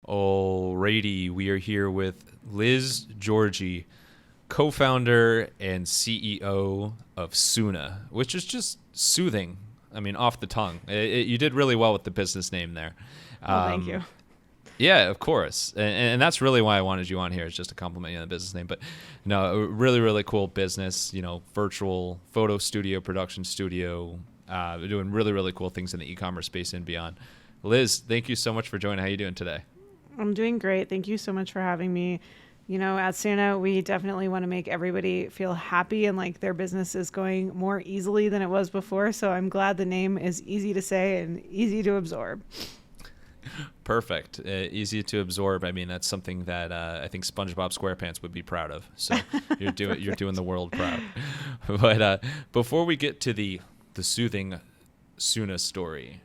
Alrighty, we are here with Liz Giorgi, co-founder and CEO of Soona, which is just soothing. I mean, off the tongue. You did really well with the business name there. Thank you. Yeah, of course. And that's really why I wanted you on here, is just to compliment you on the business name. But no, a really, really cool business, virtual photo studio, production studio, doing really, really cool things in the e-commerce space and beyond. Liz, thank you so much for joining. How are you doing today? I'm doing great. Thank you so much for having me. At Soona, we definitely want to make everybody feel happy and like their business is going more easily than it was before. So I'm glad the name is easy to say and easy to absorb. Perfect. Easy to absorb. I mean, that's something that I think SpongeBob SquarePants would be proud of. So you're doing the world proud. But before we get to the soothing Soona story,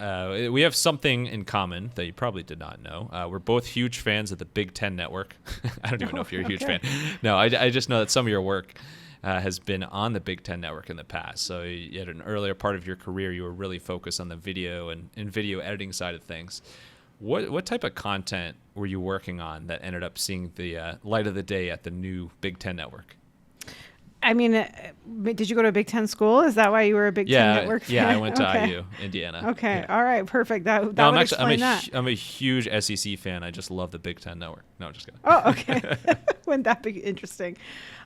we have something in common that you probably did not know. We're both huge fans of the Big Ten Network. I don't even know if you're a huge fan. No, I just know that some of your work has been on the Big Ten Network in the past. So at an earlier part of your career, you were really focused on the video and video editing side of things. What type of content were you working on that ended up seeing the light of the day at the new Big Ten Network? I mean, did you go to a Big Ten school? Is that why you were a Big Ten Network fan? Yeah, I went to IU, Indiana. Okay, yeah. All right, perfect. That would explain that. I'm a huge SEC fan. I just love the Big Ten Network. No, just kidding. Oh, okay. Wouldn't that be interesting?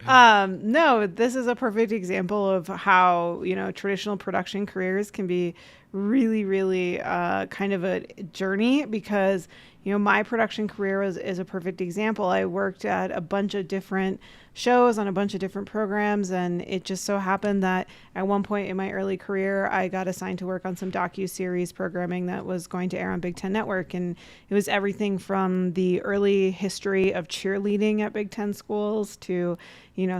No, this is a perfect example of how, traditional production careers can be really, really kind of a journey because, my production career is a perfect example. I worked at a bunch of different shows on a bunch of different programs, and it just so happened that at one point in my early career, I got assigned to work on some docu-series programming that was going to air on Big Ten Network, and it was everything from the early history of cheerleading at Big Ten schools to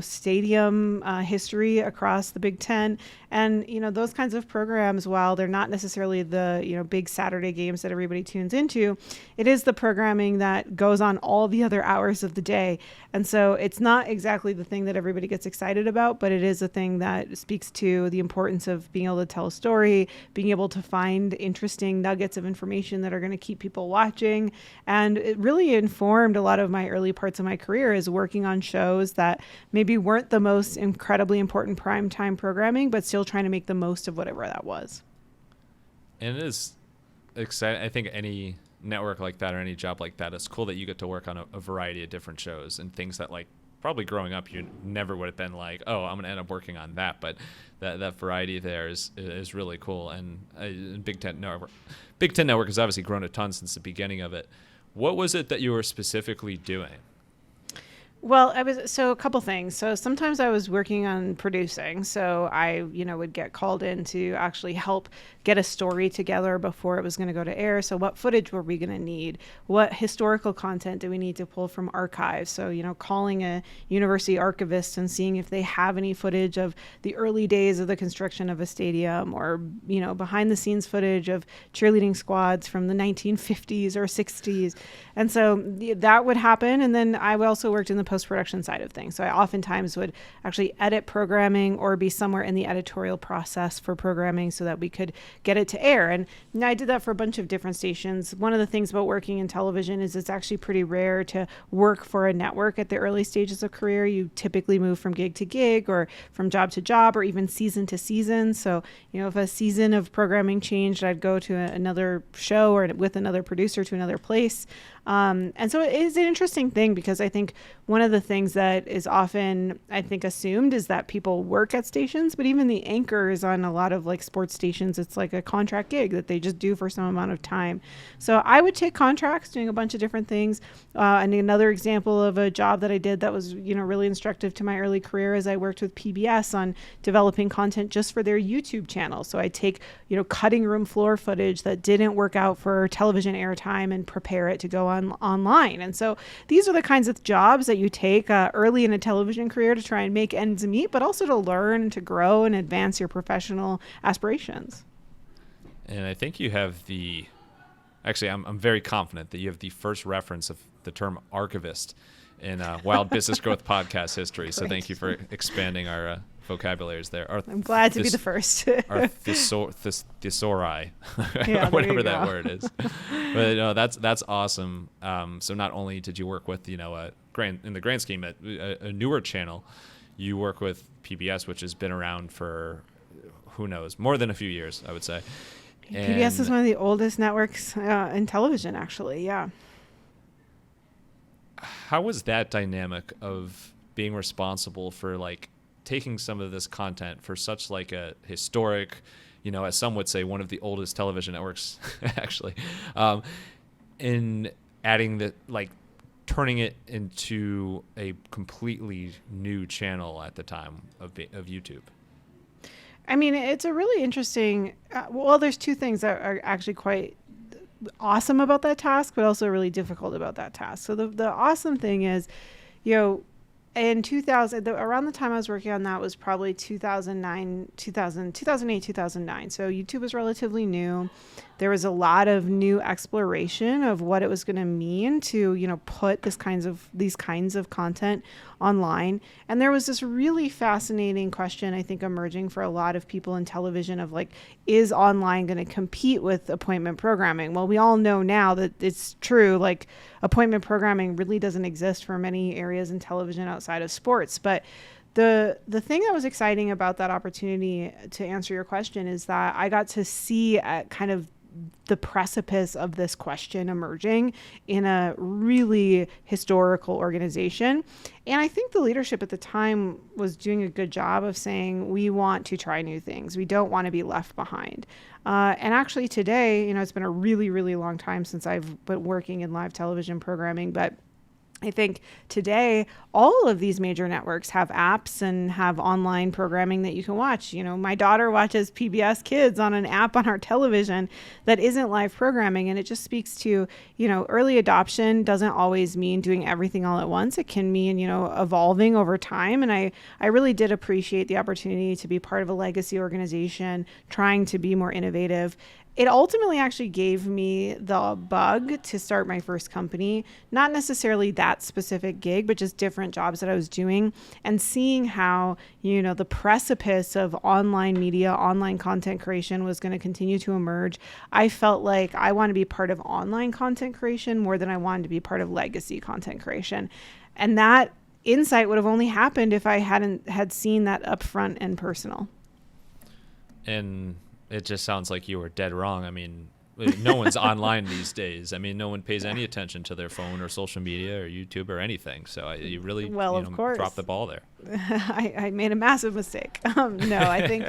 stadium history across the Big Ten. And, those kinds of programs, while they're not necessarily the, big Saturday games that everybody tunes into, it is the programming that goes on all the other hours of the day. And so it's not exactly the thing that everybody gets excited about, but it is a thing that speaks to the importance of being able to tell a story, being able to find interesting nuggets of information that are going to keep people watching. And it really informed a lot of my early parts of my career, is working on shows that maybe weren't the most incredibly important primetime programming, but still trying to make the most of whatever that was. And it is exciting. I think any network like that or any job like that, it's cool that you get to work on a variety of different shows and things that, like, probably growing up you never would have been like, oh, I'm going to end up working on that. But that variety there is really cool. And Big Ten Network has obviously grown a ton since the beginning of it. What was it that you were specifically doing? Well, a couple things. So sometimes I was working on producing. So I, would get called in to actually help get a story together before it was going to go to air. So what footage were we going to need? What historical content do we need to pull from archives? So, calling a university archivist and seeing if they have any footage of the early days of the construction of a stadium, or, behind the scenes footage of cheerleading squads from the 1950s or 60s. And so that would happen. And then I also worked in the post-production side of things. So I oftentimes would actually edit programming or be somewhere in the editorial process for programming so that we could get it to air. And I did that for a bunch of different stations. One of the things about working in television is it's actually pretty rare to work for a network at the early stages of career. You typically move from gig to gig or from job to job or even season to season. So, if a season of programming changed, I'd go to another show or with another producer to another place. And so it is an interesting thing because I think one of the things that is often, I think, assumed is that people work at stations, but even the anchors on a lot of like sports stations, it's like a contract gig that they just do for some amount of time. So I would take contracts doing a bunch of different things. And another example of a job that I did that was, really instructive to my early career is I worked with PBS on developing content just for their YouTube channel. So I take, cutting room floor footage that didn't work out for television airtime and prepare it to go on online. And so these are the kinds of jobs that you take early in a television career to try and make ends meet, but also to learn and to grow and advance your professional aspirations. And I think you have I'm very confident that you have the first reference of the term archivist in Wild Business Growth podcast history. So thank you for expanding our vocabularies there. I'm glad to be the first. Thesauri, Yeah, whatever that word is. But no, that's awesome. So not only did you work with, in the grand scheme, a newer channel, you work with PBS, which has been around for, who knows, more than a few years, I would say. PBS is one of the oldest networks in television, actually. Yeah. How was that dynamic of being responsible for like taking some of this content for such like a historic, as some would say, one of the oldest television networks, actually, in adding turning it into a completely new channel at the time of YouTube? I mean, it's a really interesting, there's two things that are actually quite awesome about that task, but also really difficult about that task. So the awesome thing is, in 2000, around the time I was working on that was probably 2008, 2009. So YouTube was relatively new. There was a lot of new exploration of what it was going to mean to, put these kinds of content online. And there was this really fascinating question, I think, emerging for a lot of people in television of like, is online going to compete with appointment programming? Well, we all know now that it's true. Like, appointment programming really doesn't exist for many areas in television outside of sports. But the thing that was exciting about that opportunity, to answer your question, is that I got to see at kind of the precipice of this question emerging in a really historical organization. And I think the leadership at the time was doing a good job of saying, we want to try new things. We don't want to be left behind. And actually today, it's been a really, really long time since I've been working in live television programming, but I think today all of these major networks have apps and have online programming that you can watch. My daughter watches PBS Kids on an app on our television that isn't live programming. And it just speaks to, early adoption doesn't always mean doing everything all at once. It can mean, evolving over time. And I really did appreciate the opportunity to be part of a legacy organization, trying to be more innovative. It ultimately actually gave me the bug to start my first company, not necessarily that specific gig, but just different jobs that I was doing, and seeing how, the precipice of online media, online content creation was going to continue to emerge. I felt like I want to be part of online content creation more than I wanted to be part of legacy content creation. And that insight would have only happened if I had seen that upfront and personal. And it just sounds like you were dead wrong. I mean, no one's online these days. I mean, no one pays any attention to their phone or social media or YouTube or anything. So you really dropped the ball there. I made a massive mistake. No, I think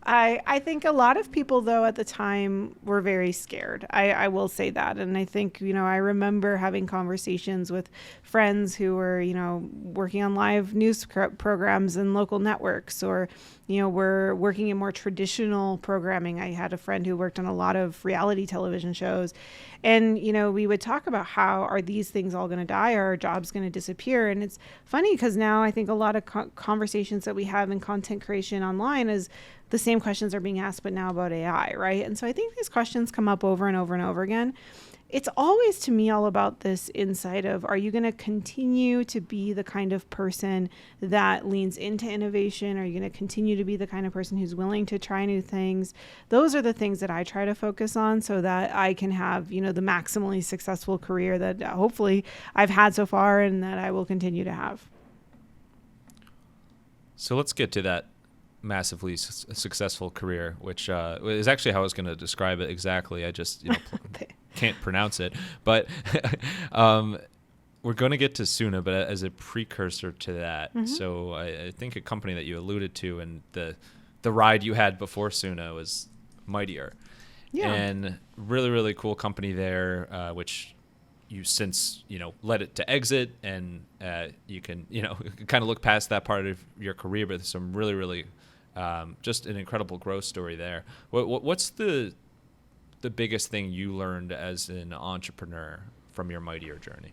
I think a lot of people, though, at the time were very scared. I will say that. And I think, I remember having conversations with friends who were, working on live news programs and local networks, or, were working in more traditional programming. I had a friend who worked on a lot of reality television shows. And, we would talk about how are these things all going to die? Are our jobs going to disappear? And it's funny because now I think a lot of conversations that we have in content creation online is the same questions are being asked, but now about AI, right? And so I think these questions come up over and over and over again. It's always, to me, all about this insight of, are you going to continue to be the kind of person that leans into innovation? Are you going to continue to be the kind of person who's willing to try new things? Those are the things that I try to focus on so that I can have, the maximally successful career that hopefully I've had so far and that I will continue to have. So let's get to that massively successful career, which is actually how I was going to describe it exactly. I just can't pronounce it. But we're going to get to soona, but as a precursor to that. Mm-hmm. So I think a company that you alluded to and the ride you had before soona was Mightier. Yeah. And really, really cool company there, which you since, led it to exit, and you can, kind of look past that part of your career, but there's some really, really just an incredible growth story there. What's the biggest thing you learned as an entrepreneur from your Mightier journey?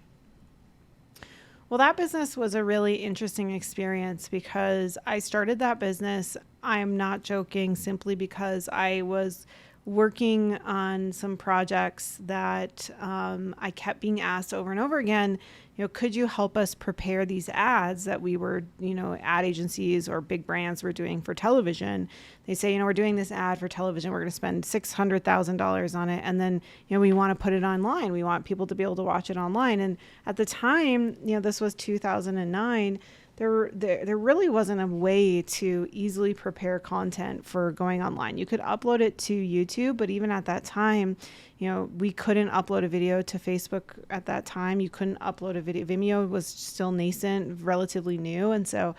Well, that business was a really interesting experience because I started that business, I'm not joking, simply because I was working on some projects that I kept being asked over and over again, could you help us prepare these ads that we were, ad agencies or big brands were doing for television? They say, we're doing this ad for television. We're going to spend $600,000 on it. And then, we want to put it online. We want people to be able to watch it online. And at the time, this was 2009. There really wasn't a way to easily prepare content for going online. You could upload it to YouTube, but even at that time, we couldn't upload a video to Facebook at that time. You couldn't upload a video. Vimeo was still nascent, relatively new. And so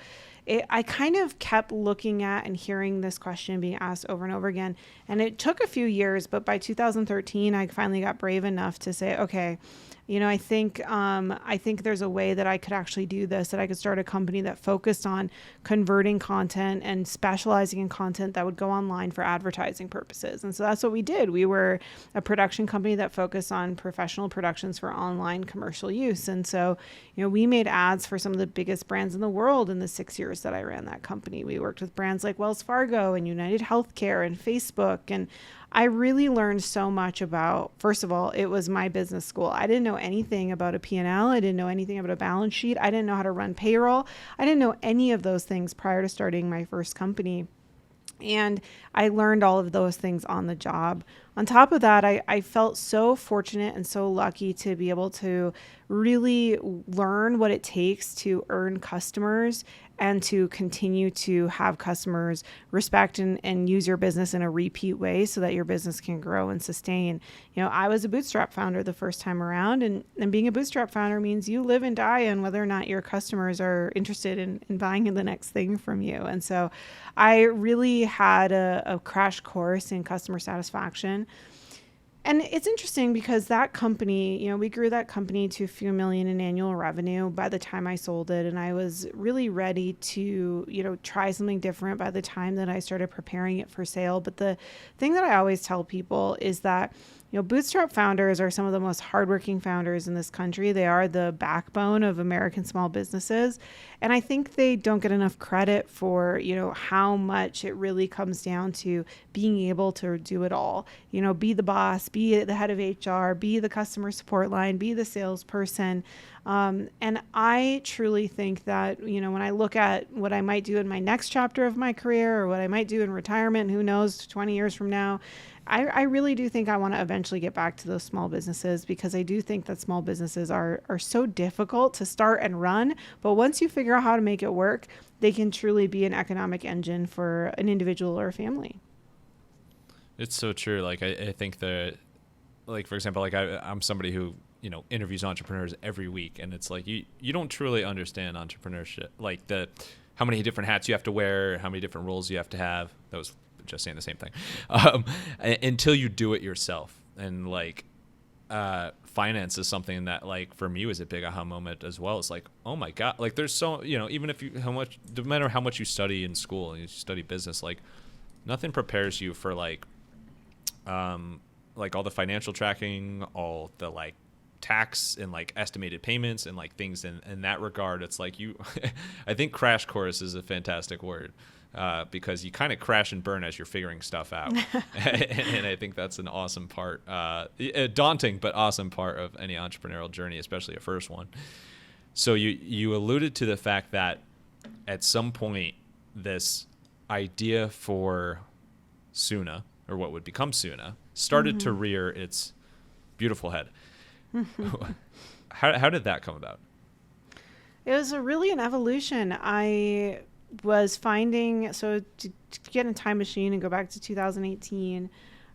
I kind of kept looking at and hearing this question being asked over and over again. And it took a few years, but by 2013, I finally got brave enough to say, okay, I think there's a way that I could actually do this, that I could start a company that focused on converting content and specializing in content that would go online for advertising purposes. And so that's what we did. We were a production company that focused on professional productions for online commercial use. And so, we made ads for some of the biggest brands in the world in the 6 years that I ran that company. We worked with brands like Wells Fargo and United Healthcare and Facebook. And I really learned so much about, first of all, it was my business school. I didn't know anything about a P&L. I didn't know anything about a balance sheet. I didn't know how to run payroll. I didn't know any of those things prior to starting my first company. And I learned all of those things on the job. On top of that, I felt so fortunate and so lucky to be able to really learn what it takes to earn customers and to continue to have customers respect and use your business in a repeat way so that your business can grow and sustain. I was a bootstrap founder the first time around, and being a bootstrap founder means you live and die on whether or not your customers are interested in buying the next thing from you. And so I really had a crash course in customer satisfaction. And it's interesting because that company, we grew that company to a few million in annual revenue by the time I sold it. And I was really ready to, try something different by the time that I started preparing it for sale. But the thing that I always tell people is that, bootstrap founders are some of the most hardworking founders in this country. They are the backbone of American small businesses. And I think they don't get enough credit for, how much it really comes down to being able to do it all. Be the boss, be the head of HR, be the customer support line, be the salesperson. And I truly think that, when I look at what I might do in my next chapter of my career or what I might do in retirement, who knows, 20 years from now, I really do think I want to eventually get back to those small businesses, because I do think that small businesses are so difficult to start and run. But once you figure out how to make it work, they can truly be an economic engine for an individual or a family. It's so true. Like, I think that, like, for example, like I'm somebody who, interviews entrepreneurs every week, and it's like, you don't truly understand entrepreneurship, like how many different hats you have to wear, how many different roles you have to have. That was just saying the same thing, until you do it yourself. And like, finance is something that, like, for me was a big aha moment as well. It's like, oh my God, like there's so, even if no matter how much you study in school and you study business, like nothing prepares you for like all the financial tracking, all the like tax and like estimated payments and like things in that regard. It's like I think crash course is a fantastic word. Because you kind of crash and burn as you're figuring stuff out. And I think that's an awesome part, a daunting but awesome part of any entrepreneurial journey, especially a first one. So you alluded to the fact that at some point this idea for Soona, or what would become Soona, started to rear its beautiful head. How did that come about? It was really an evolution. I was finding, so to get in a time machine and go back to 2018,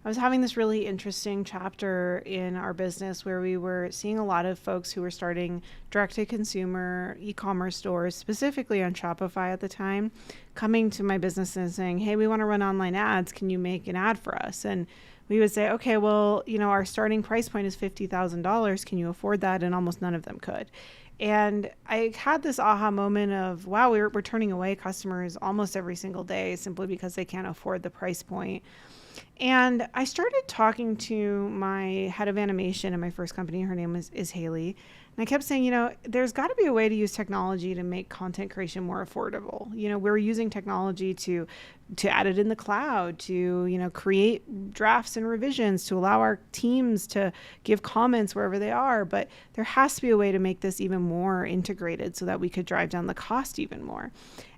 I was having this really interesting chapter in our business where we were seeing a lot of folks who were starting direct-to-consumer e-commerce stores, specifically on Shopify at the time, coming to my business and saying, hey, we want to run online ads. Can you make an ad for us? And we would say, okay, well, our starting price point is $50,000. Can you afford that? And almost none of them could. And I had this aha moment of, wow, we're turning away customers almost every single day simply because they can't afford the price point. And I started talking to my head of animation in my first company. Her name is Haley. And I kept saying, there's got to be a way to use technology to make content creation more affordable. We're using technology to add it in the cloud, to, create drafts and revisions, to allow our teams to give comments wherever they are. But there has to be a way to make this even more integrated so that we could drive down the cost even more.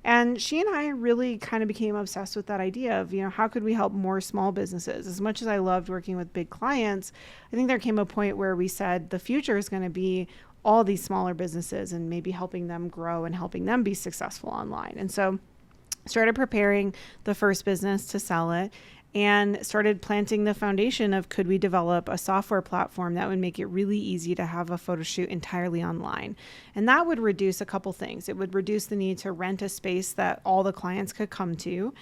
And she and I really kind of became obsessed with that idea of, how could we help more small businesses? As much as I loved working with big clients, I think there came a point where we said the future is going to be all these smaller businesses and maybe helping them grow and helping them be successful online. And so started preparing the first business to sell it and started planting the foundation of, could we develop a software platform that would make it really easy to have a photo shoot entirely online? And that would reduce a couple things. It would reduce the need to rent a space that all the clients could come to.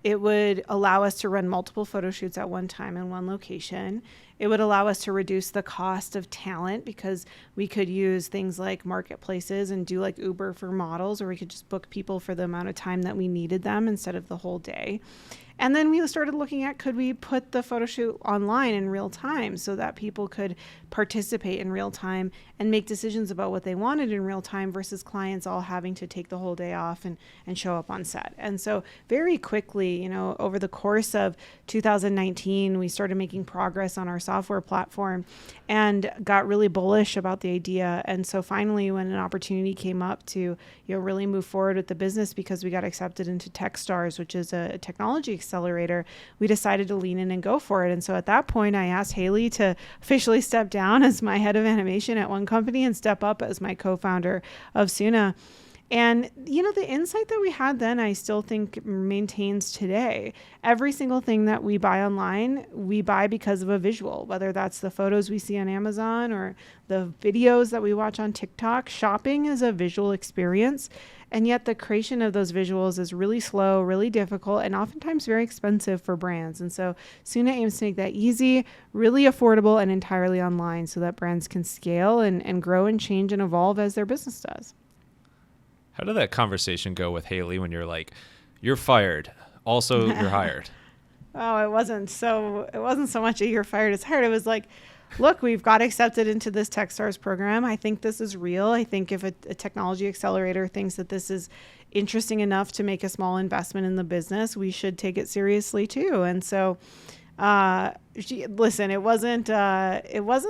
It would allow us to run multiple photo shoots at one time in one location. It would allow us to reduce the cost of talent because we could use things like marketplaces and do like Uber for models, or we could just book people for the amount of time that we needed them instead of the whole day. And then we started looking at, could we put the photo shoot online in real time so that people could participate in real time and make decisions about what they wanted in real time versus clients all having to take the whole day off and show up on set. And so very quickly, over the course of 2019, we started making progress on our software platform and got really bullish about the idea. And so finally, when an opportunity came up to really move forward with the business, because we got accepted into Techstars, which is a technology accelerator, we decided to lean in and go for it. And so at that point, I asked Haley to officially step down as my head of animation at one company and step up as my co-founder of Soona. And, the insight that we had then, I still think maintains today. Every single thing that we buy online, we buy because of a visual, whether that's the photos we see on Amazon or the videos that we watch on TikTok. Shopping is a visual experience. And yet the creation of those visuals is really slow, really difficult, and oftentimes very expensive for brands. And so Soona aims to make that easy, really affordable, and entirely online so that brands can scale and grow and change and evolve as their business does. How did that conversation go with Haley when you're like, you're fired, also you're hired? Oh, it wasn't so much a you're fired, it's hired. It was like, look, we've got accepted into this Techstars program. I think this is real. I think if a technology accelerator thinks that this is interesting enough to make a small investment in the business, we should take it seriously too. And so it wasn't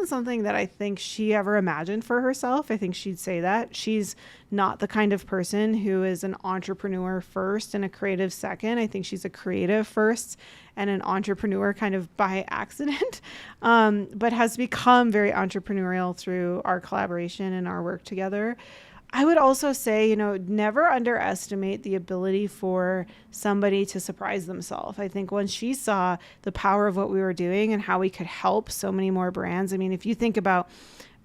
something that I think she ever imagined for herself. I think she'd say that. She's not the kind of person who is an entrepreneur first and a creative second. I think she's a creative first and an entrepreneur kind of by accident, but has become very entrepreneurial through our collaboration and our work together. I would also say, never underestimate the ability for somebody to surprise themselves. I think once she saw the power of what we were doing and how we could help so many more brands. I mean, if you think about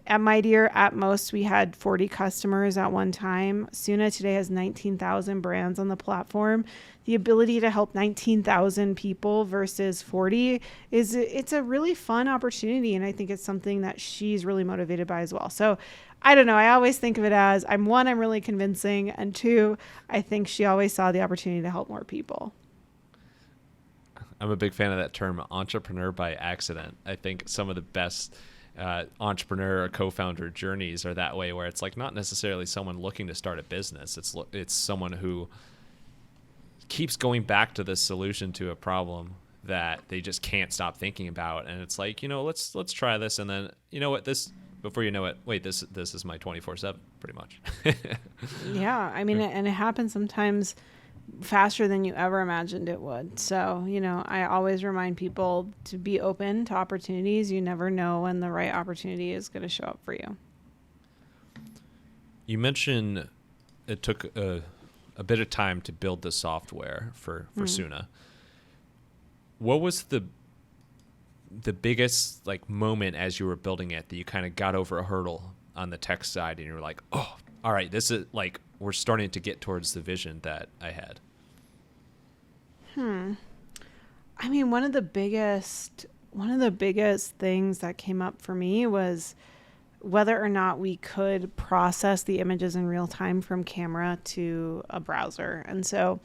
at My Dear, at most, we had 40 customers at one time. Soona today has 19,000 brands on the platform. The ability to help 19,000 people versus 40 it's a really fun opportunity. And I think it's something that she's really motivated by as well. So I don't know. I always think of it as I'm really convincing. And two, I think she always saw the opportunity to help more people. I'm a big fan of that term, entrepreneur by accident. I think some of the best entrepreneur or co-founder journeys are that way, where it's like not necessarily someone looking to start a business. It's someone who keeps going back to this solution to a problem that they just can't stop thinking about. And it's like, let's try this. And then, before you know it, wait, this is my 24/7 pretty much. Yeah. I mean, and it happens sometimes faster than you ever imagined it would. So, I always remind people to be open to opportunities. You never know when the right opportunity is going to show up for you. You mentioned it took a bit of time to build the software for Soona. What was the biggest moment as you were building it that you kind of got over a hurdle on the tech side and you were like, oh, all right, this is we're starting to get towards the vision that I had? I mean, one of the biggest things that came up for me was whether or not we could process the images in real time from camera to a browser. And so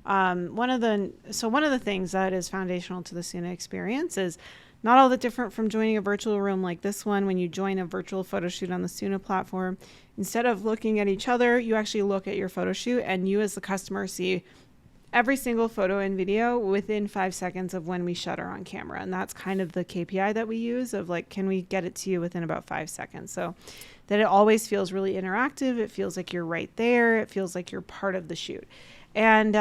One of the things that is foundational to the Soona experience is not all that different from joining a virtual room like this one. When you join a virtual photo shoot on the Soona platform, instead of looking at each other, you actually look at your photo shoot, and you as the customer see every single photo and video within 5 seconds of when we shutter on camera. And that's kind of the KPI that we use of like, can we get it to you within about 5 seconds? So that it always feels really interactive. It feels like you're right there. It feels like you're part of the shoot. And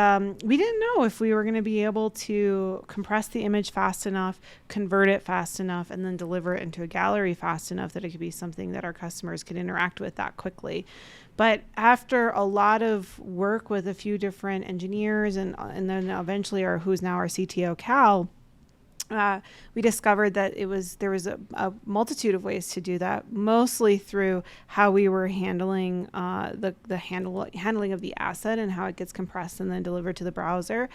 we didn't know if we were going to be able to compress the image fast enough, convert it fast enough, and then deliver it into a gallery fast enough that it could be something that our customers could interact with that quickly. But after a lot of work with a few different engineers and then eventually who's now our CTO, Cal, we discovered that there was a multitude of ways to do that, mostly through how we were handling the handling of the asset and how it gets compressed and then delivered to the browser.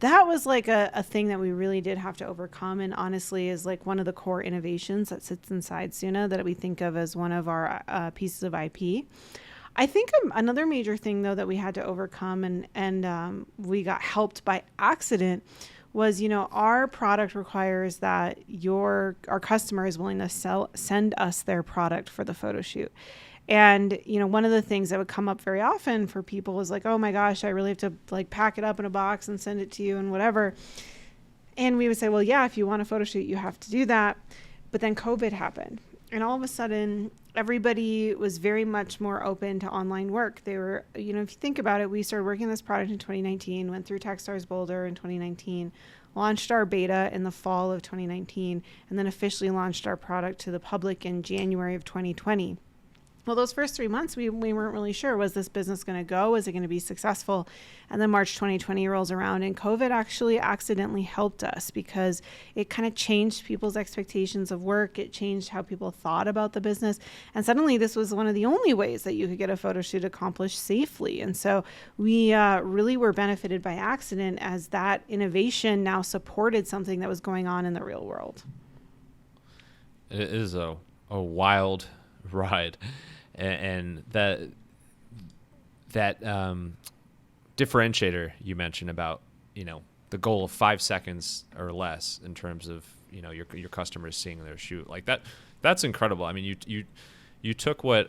That was like a thing that we really did have to overcome, and honestly is like one of the core innovations that sits inside Soona that we think of as one of our pieces of IP. I think another major thing, though, that we had to overcome and we got helped by accident was, our product requires that our customer is willing to send us their product for the photo shoot. And, one of the things that would come up very often for people is like, oh my gosh, I really have to like pack it up in a box and send it to you and whatever. And we would say, well, yeah, if you want a photo shoot, you have to do that. But then COVID happened. And all of a sudden, everybody was very much more open to online work. They were, if you think about it, we started working on this product in 2019, went through Techstars Boulder in 2019, launched our beta in the fall of 2019, and then officially launched our product to the public in January of 2020. Well, those first 3 months, we weren't really sure. Was this business going to go? Was it going to be successful? And then March 2020 rolls around, and COVID actually accidentally helped us because it kind of changed people's expectations of work. It changed how people thought about the business. And suddenly this was one of the only ways that you could get a photo shoot accomplished safely. And so we really were benefited by accident as that innovation now supported something that was going on in the real world. It is a wild ride. And that differentiator you mentioned about, the goal of 5 seconds or less in terms of, your customers seeing their shoot like that, that's incredible. I mean, you took what,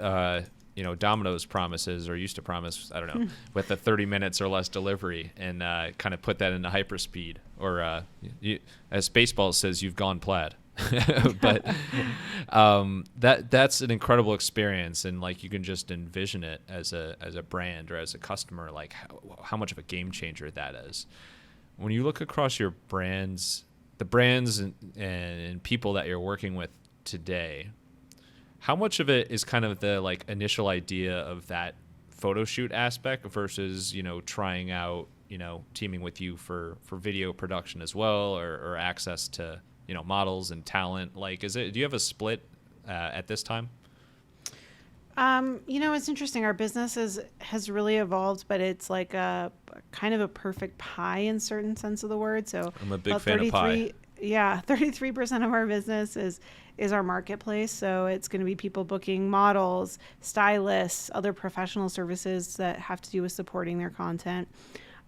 Domino's promises or used to promise, I don't know, with the 30 minutes or less delivery and kind of put that into hyperspeed or as baseball says, you've gone plaid. But that's an incredible experience, and like you can just envision it as a brand or as a customer, like how much of a game changer that is. When you look across your brands, the brands and people that you're working with today, how much of it is kind of the like initial idea of that photo shoot aspect versus trying out teaming with you for video production as well or access to models and talent? Like, do you have a split at this time? It's interesting. Our business has really evolved, but it's like a kind of a perfect pie in certain sense of the word. So I'm a big fan of pie. Yeah, 33% of our business is our marketplace. So it's going to be people booking models, stylists, other professional services that have to do with supporting their content.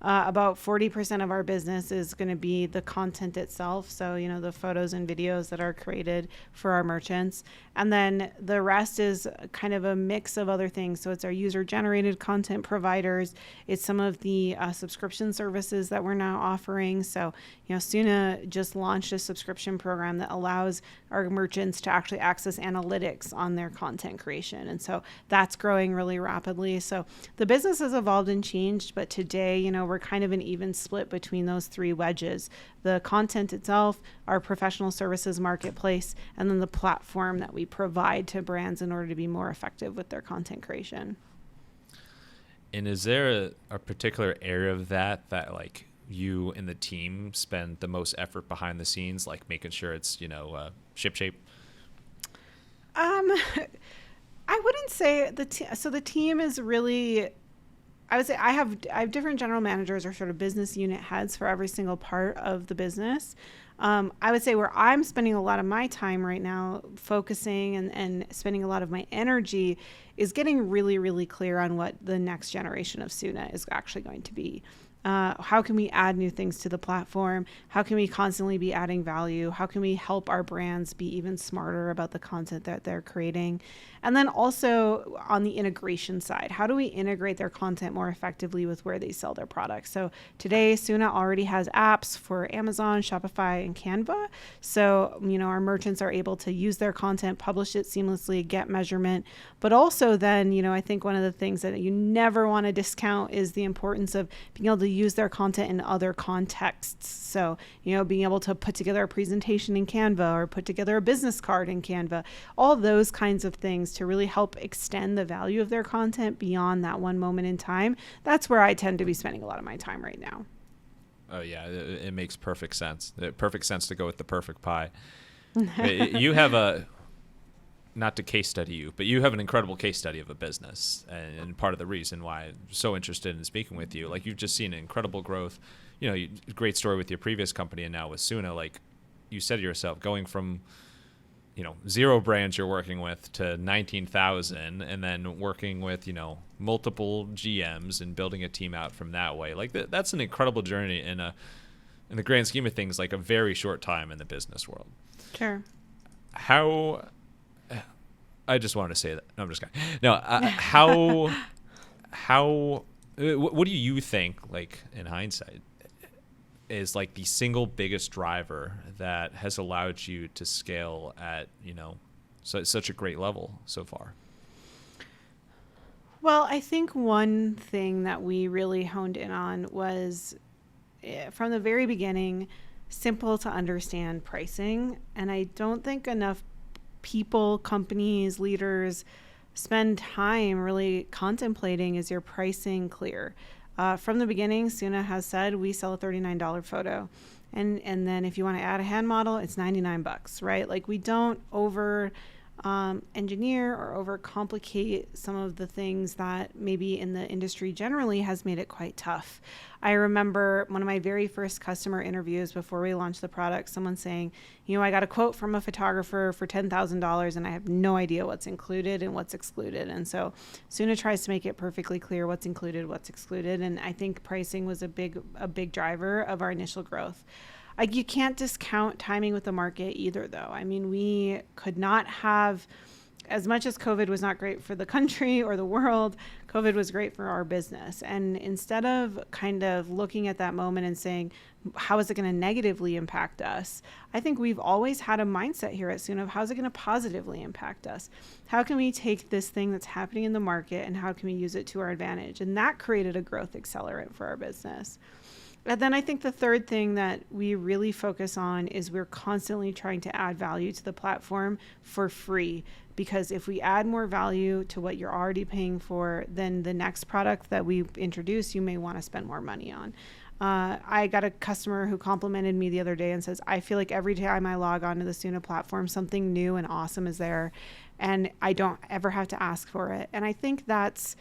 About 40% of our business is going to be the content itself. So, the photos and videos that are created for our merchants. And then the rest is kind of a mix of other things. So it's our user-generated content providers. It's some of the subscription services that we're now offering. So, Soona just launched a subscription program that allows our merchants to actually access analytics on their content creation. And so that's growing really rapidly. So the business has evolved and changed, but today, we're kind of an even split between those three wedges: the content itself, our professional services marketplace, and then the platform that we provide to brands in order to be more effective with their content creation. And is there a particular area of that like you and the team spend the most effort behind the scenes, like making sure it's, shipshape? I wouldn't say so the team is really, I would say I have different general managers or sort of business unit heads for every single part of the business. I would say where I'm spending a lot of my time right now focusing and spending a lot of my energy is getting really, really clear on what the next generation of Soona is actually going to be. How can we add new things to the platform? How can we constantly be adding value? How can we help our brands be even smarter about the content that they're creating? And then also on the integration side, how do we integrate their content more effectively with where they sell their products? So today, Soona already has apps for Amazon, Shopify, and Canva. So, our merchants are able to use their content, publish it seamlessly, get measurement. But also then, I think one of the things that you never want to discount is the importance of being able to use their content in other contexts. So, being able to put together a presentation in Canva or put together a business card in Canva, all those kinds of things to really help extend the value of their content beyond that one moment in time. That's where I tend to be spending a lot of my time right now. Oh yeah, it makes perfect sense. Perfect sense to go with the perfect pie. You have not to case study you, but you have an incredible case study of a business, and part of the reason why I'm so interested in speaking with you, like you've just seen incredible growth, great story with your previous company and now with Soona, like you said to yourself, going from 0 brands you're working with to 19,000, and then working with multiple GMs and building a team out from that way. Like that's an incredible journey in the grand scheme of things, like a very short time in the business world. Sure. I just wanted to say that. No, I'm just kidding. No, what do you think, like in hindsight, is like the single biggest driver that has allowed you to scale at, such a great level so far? Well, I think one thing that we really honed in on was from the very beginning, simple to understand pricing. And I don't think enough people, companies, leaders spend time really contemplating, is your pricing clear? From the beginning, Soona has said we sell a $39 photo. And then if you want to add a hand model, it's $99, right? Like we don't over engineer or over complicate some of the things that maybe in the industry generally has made it quite tough. I remember one of my very first customer interviews before we launched the product, someone saying, I got a quote from a photographer for $10,000 and I have no idea what's included and what's excluded. And so Soona tries to make it perfectly clear what's included, what's excluded. And I think pricing was a big driver of our initial growth. You can't discount timing with the market either, though. I mean, we could not have, as much as COVID was not great for the country or the world, COVID was great for our business. And instead of kind of looking at that moment and saying, how is it going to negatively impact us? I think we've always had a mindset here at Soona of how's it going to positively impact us? How can we take this thing that's happening in the market and how can we use it to our advantage? And that created a growth accelerant for our business. And then I think the third thing that we really focus on is we're constantly trying to add value to the platform for free. Because if we add more value to what you're already paying for, then the next product that we introduce, you may want to spend more money on. I got a customer who complimented me the other day and says, I feel like every time I log onto the Soona platform, something new and awesome is there. And I don't ever have to ask for it. And I think that's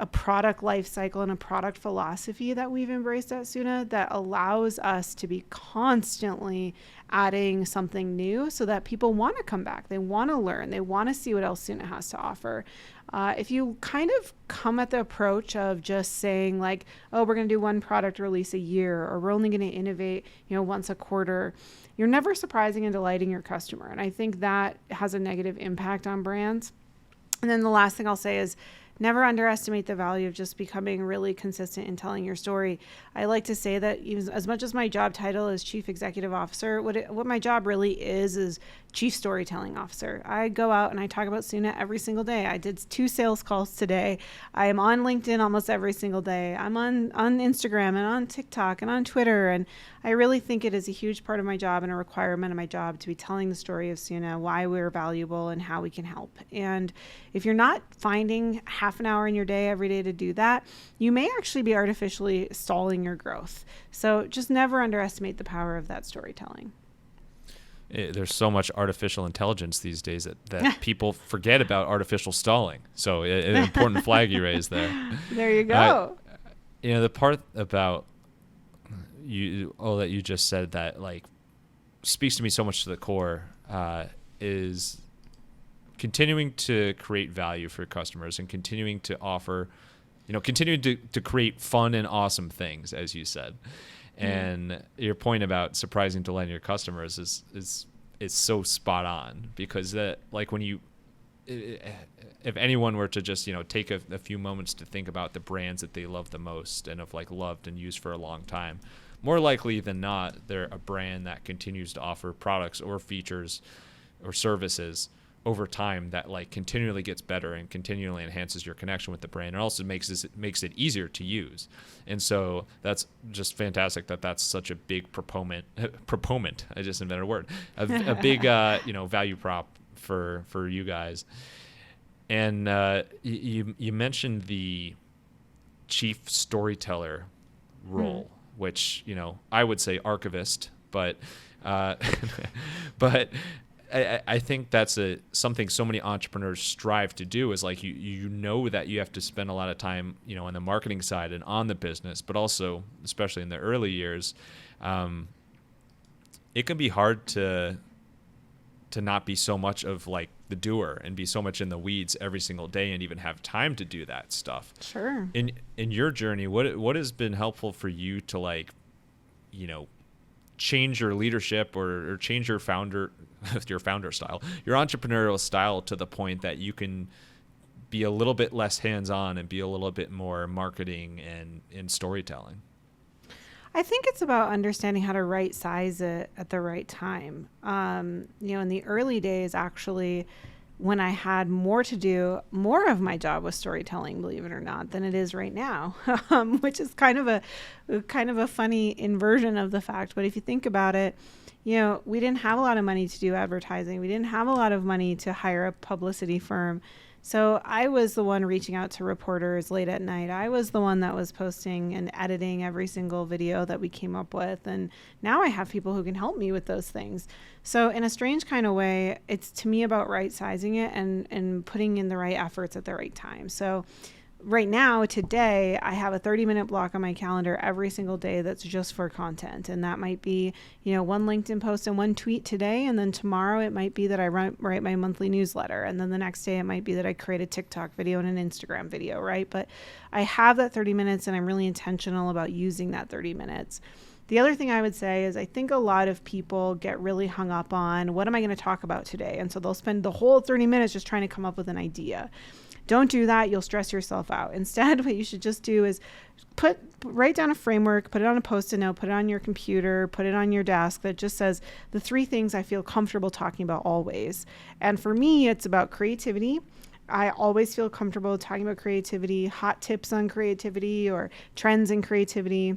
a product life cycle and a product philosophy that we've embraced at Soona that allows us to be constantly adding something new so that people want to come back. They want to learn. They want to see what else Soona has to offer. If you kind of come at the approach of just saying like, oh, we're going to do one product release a year, or we're only going to innovate, once a quarter, you're never surprising and delighting your customer. And I think that has a negative impact on brands. And then the last thing I'll say is, never underestimate the value of just becoming really consistent in telling your story. I like to say that as much as my job title is Chief Executive Officer, what my job really is Chief Storytelling Officer. I go out and I talk about Soona every single day. I did 2 sales calls today. I am on LinkedIn almost every single day. I'm on Instagram and on TikTok and on Twitter. And I really think it is a huge part of my job and a requirement of my job to be telling the story of Soona, why we're valuable and how we can help. And if you're not finding half an hour in your day every day to do that, you may actually be artificially stalling your growth. So just never underestimate the power of that storytelling. There's so much artificial intelligence these days that people forget about artificial stalling. So an important flag you raised there. There you go. The part about that you just said that like speaks to me so much to the core is continuing to create value for customers and continuing to offer continue to create fun and awesome things, as you said. And your point about surprising, delighting your customers is so spot on, because that, like, when you, if anyone were to just take a few moments to think about the brands that they love the most and have like loved and used for a long time, more likely than not they're a brand that continues to offer products or features or services over time that like continually gets better and continually enhances your connection with the brand, and also makes it easier to use. And so that's just fantastic that's such a big proponent, I just invented a word, a big value prop for you guys. And you mentioned the chief storyteller role, which I would say archivist, but but I think that's something so many entrepreneurs strive to do, is like you know that you have to spend a lot of time on the marketing side and on the business, but also especially in the early years, it can be hard to not be so much of like the doer and be so much in the weeds every single day and even have time to do that stuff. Sure. In your journey, what has been helpful for you to like change your leadership or change your founder style, your entrepreneurial style, to the point that you can be a little bit less hands-on and be a little bit more marketing and storytelling? I think it's about understanding how to right size it at the right time. In the early days, actually, when I had more to do, more of my job was storytelling, believe it or not, than it is right now, which is kind of a funny inversion of the fact. But if you think about it, we didn't have a lot of money to do advertising. We didn't have a lot of money to hire a publicity firm. So I was the one reaching out to reporters late at night. I was the one that was posting and editing every single video that we came up with. And now I have people who can help me with those things. So in a strange kind of way, it's to me about right sizing it and putting in the right efforts at the right time. So right now, today, I have a 30-minute block on my calendar every single day that's just for content. And that might be, one LinkedIn post and one tweet today. And then tomorrow it might be that I write my monthly newsletter. And then the next day it might be that I create a TikTok video and an Instagram video, right? But I have that 30 minutes and I'm really intentional about using that 30 minutes. The other thing I would say is I think a lot of people get really hung up on, what am I going to talk about today? And so they'll spend the whole 30 minutes just trying to come up with an idea. Don't do that. You'll stress yourself out. Instead, what you should just do is write down a framework, put it on a Post-it note, put it on your computer, put it on your desk that just says the 3 things I feel comfortable talking about always. And for me, it's about creativity. I always feel comfortable talking about creativity, hot tips on creativity or trends in creativity.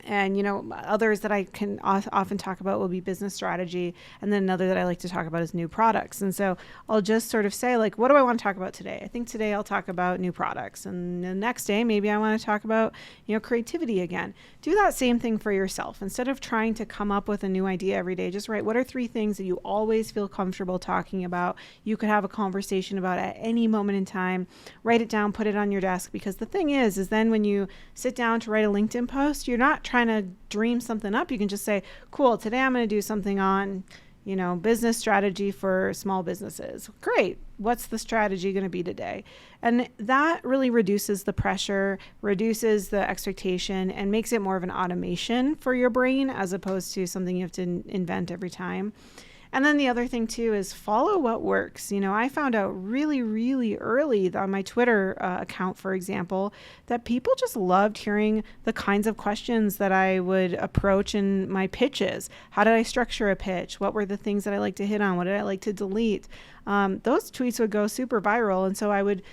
And, others that I can often talk about will be business strategy. And then another that I like to talk about is new products. And so I'll just sort of say, like, what do I want to talk about today? I think today I'll talk about new products. And the next day, maybe I want to talk about, creativity again. Do that same thing for yourself. Instead of trying to come up with a new idea every day, just write, what are 3 things that you always feel comfortable talking about? You could have a conversation about at any moment in time. Write it down, put it on your desk. Because the thing is then when you sit down to write a LinkedIn post, you're not trying to dream something up. You can just say, cool, today I'm going to do something on, business strategy for small businesses. Great. What's the strategy going to be today? And that really reduces the pressure, reduces the expectation, and makes it more of an automation for your brain as opposed to something you have to invent every time. And then the other thing too is follow what works. I found out really, really early on my Twitter account, for example, that people just loved hearing the kinds of questions that I would approach in my pitches. How did I structure a pitch? What were the things that I like to hit on? What did I like to delete? Those tweets would go super viral. And so I would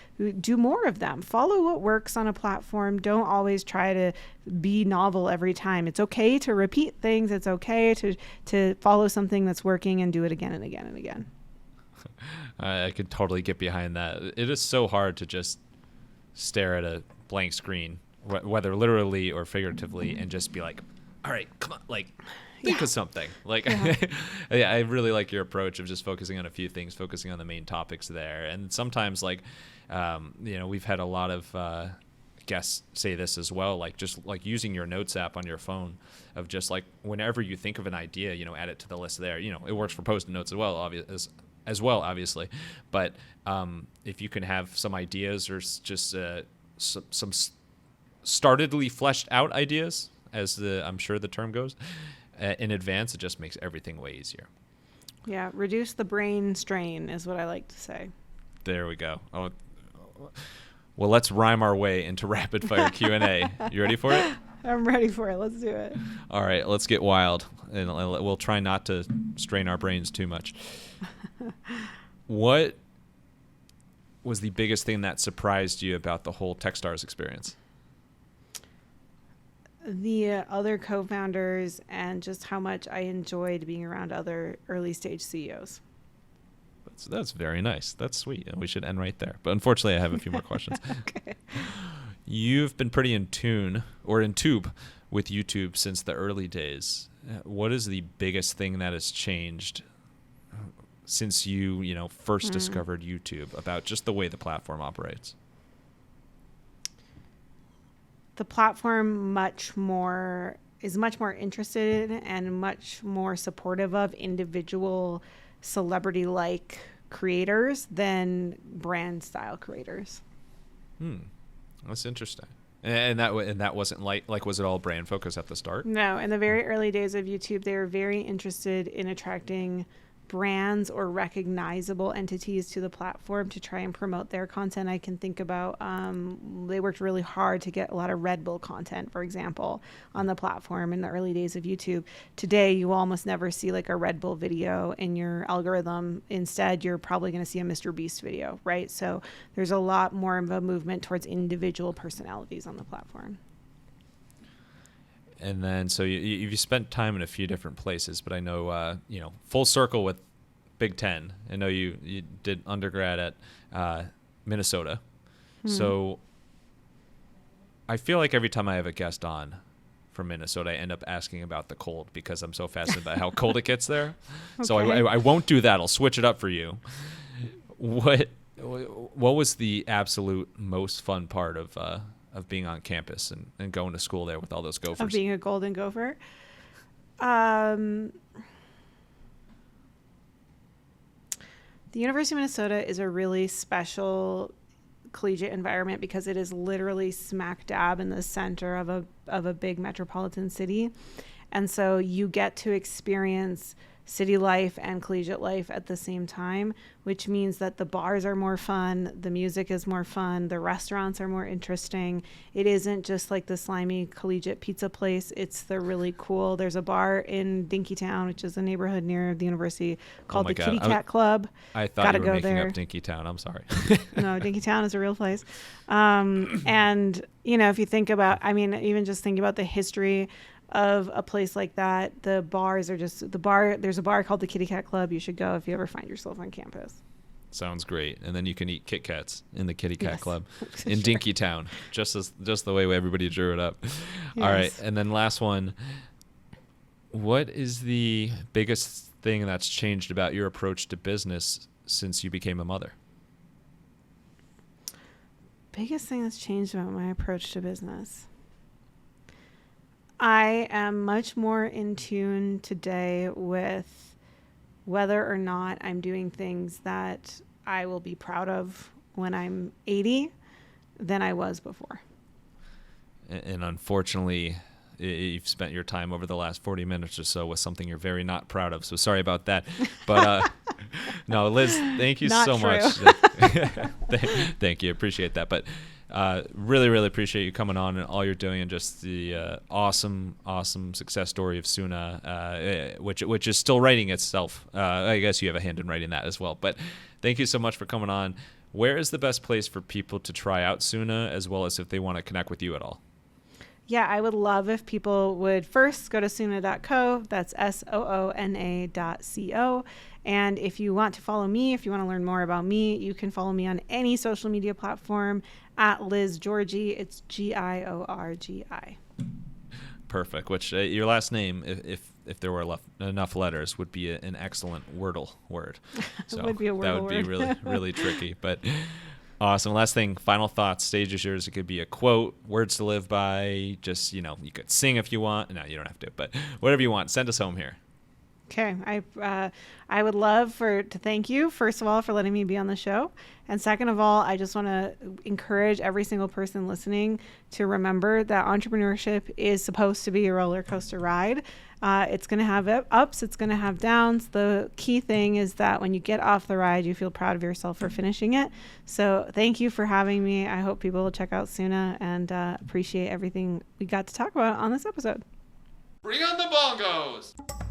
do more of them. Follow what works on a platform. Don't always try to be novel every time. It's okay to repeat things. It's okay to follow something that's working and do it again and again and again. I could totally get behind that. It is so hard to just stare at a blank screen, whether literally or figuratively, and just be like, all right, come on, like, think of something. Like, yeah, I really like your approach of just focusing on a few things, focusing on the main topics there. And sometimes, like, we've had a lot of guests say this as well, like just like using your notes app on your phone, of just like whenever you think of an idea, add it to the list there. It works for Post-it notes as well, obviously. But if you can have some ideas or just some startedly fleshed out ideas, as I'm sure the term goes, in advance, it just makes everything way easier. Yeah, reduce the brain strain is what I like to say. There we go. Oh, well, let's rhyme our way into rapid fire Q&A. You ready for it? I'm ready for it. Let's do it. All right, let's get wild, and we'll try not to strain our brains too much. What was the biggest thing that surprised you about the whole Techstars experience? The other co-founders and just how much I enjoyed being around other early stage CEOs. That's very nice. That's sweet. And we should end right there. But unfortunately, I have a few more questions. Okay. You've been pretty in tune with YouTube since the early days. What is the biggest thing that has changed since you first discovered YouTube about just the way the platform operates? The platform is much more interested in and much more supportive of individual celebrity-like creators than brand-style creators. That's interesting. And that wasn't like was it all brand focused at the start? No, in the very early days of YouTube, they were very interested in attracting brands or recognizable entities to the platform to try and promote their content. I can think about they worked really hard to get a lot of Red Bull content, for example, on the platform in the early days of YouTube. Today, you almost never see like a Red Bull video in your algorithm. Instead, you're probably going to see a Mr. Beast video, right? So there's a lot more of a movement towards individual personalities on the platform. And then, so you spent time in a few different places, but I know, full circle with Big Ten. I know you did undergrad at Minnesota. So I feel like every time I have a guest on from Minnesota, I end up asking about the cold because I'm so fascinated by how cold it gets there. Okay. So I won't do that. I'll switch it up for you. What was the absolute most fun part of being on campus and going to school there with all those Gophers? Of being a Golden Gopher? The University of Minnesota is a really special collegiate environment because it is literally smack dab in the center of a big metropolitan city. And so you get to experience city life and collegiate life at the same time, which means that the bars are more fun, the music is more fun, the restaurants are more interesting. It isn't just like the slimy collegiate pizza place. It's the really cool. There's a bar in Dinkytown, which is a neighborhood near the university, called the Kitty Cat Club. I thought you were making up Dinkytown. I'm sorry. No, Dinkytown is a real place. And, if you think about, even just think about the history of a place like that, the bars are just there's a bar called the Kitty Cat Club. You should go if you ever find yourself on campus. Sounds great. And then you can eat Kit Kats in the Kitty Cat Club in Sure. Dinkytown, just the way everybody drew it up. Yes. All right. And then last one, what is the biggest thing that's changed about your approach to business since you became a mother? Biggest thing that's changed about my approach to business. I am much more in tune today with whether or not I'm doing things that I will be proud of when I'm 80 than I was before. And unfortunately, you've spent your time over the last 40 minutes or so with something you're very not proud of. So sorry about that. But no, Liz, thank you so much. Thank you. Appreciate that. But really, really appreciate you coming on and all you're doing, and just the awesome success story of Soona, which is still writing itself. I guess you have a hand in writing that as well. But thank you so much for coming on. Where is the best place for people to try out Soona, as well as if they want to connect with you at all? Yeah, I would love if people would first go to soona.co. That's SOONA.co. And if you want to follow me, if you want to learn more about me, you can follow me on any social media platform at Liz Giorgi. It's Giorgi. Perfect. Which your last name, if there were enough letters, would be an excellent Wordle word. So it would be a Wordle that would be word. really, really tricky. But awesome. Last thing, final thoughts. Stage is yours. It could be a quote, words to live by. Just, you could sing if you want. No, you don't have to, but whatever you want. Send us home here. Okay, I would love to thank you, first of all, for letting me be on the show. And second of all, I just want to encourage every single person listening to remember that entrepreneurship is supposed to be a roller coaster ride. It's going to have ups, it's going to have downs. The key thing is that when you get off the ride, you feel proud of yourself for finishing it. So thank you for having me. I hope people will check out Soona and appreciate everything we got to talk about on this episode. Bring on the bongos!